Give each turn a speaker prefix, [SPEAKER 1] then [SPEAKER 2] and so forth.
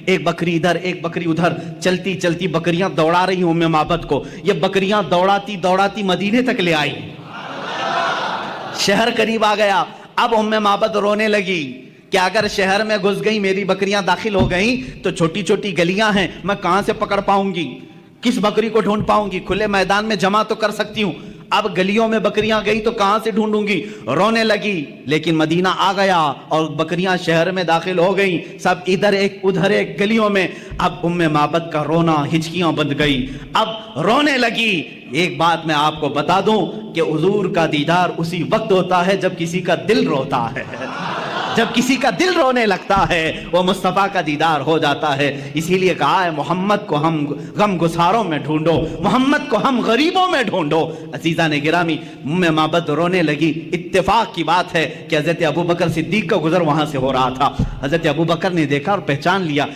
[SPEAKER 1] ایک بکری ادھر ایک بکری ادھر، چلتی چلتی بکریاں دوڑا رہی ام معبد کو. یہ بکریاں دوڑاتی دوڑاتی مدینے تک لے آئی. شہر قریب آ گیا. اب ام معبد رونے لگی کہ اگر شہر میں گھس گئی، میری بکریاں داخل ہو گئیں تو چھوٹی چھوٹی گلیاں ہیں، میں کہاں سے پکڑ پاؤں گی، کس بکری کو ڈھونڈ پاؤں گی؟ کھلے میدان میں جمع تو کر سکتی ہوں، اب گلیوں میں بکریاں گئی تو کہاں سے ڈھونڈوں گی؟ رونے لگی. لیکن مدینہ آ گیا اور بکریاں شہر میں داخل ہو گئیں، سب ادھر ایک ادھر ایک گلیوں میں. اب ام معبد کا رونا، ہچکیاں بند گئی، اب رونے لگی. ایک بات میں آپ کو بتا دوں کہ حضور کا دیدار اسی وقت ہوتا ہے جب کسی کا دل روتا ہے. جب کسی کا دل رونے لگتا ہے وہ مصطفیٰ کا دیدار ہو جاتا ہے. اسی لیے کہا ہے محمد کو ہم غم گساروں میں ڈھونڈو، محمد کو ہم غریبوں میں ڈھونڈو. عزیزان گرامی، ام معبد رونے لگی. اتفاق کی بات ہے کہ حضرت ابوبکر صدیق کا گزر وہاں سے ہو رہا تھا. حضرت ابوبکر نے دیکھا اور پہچان لیا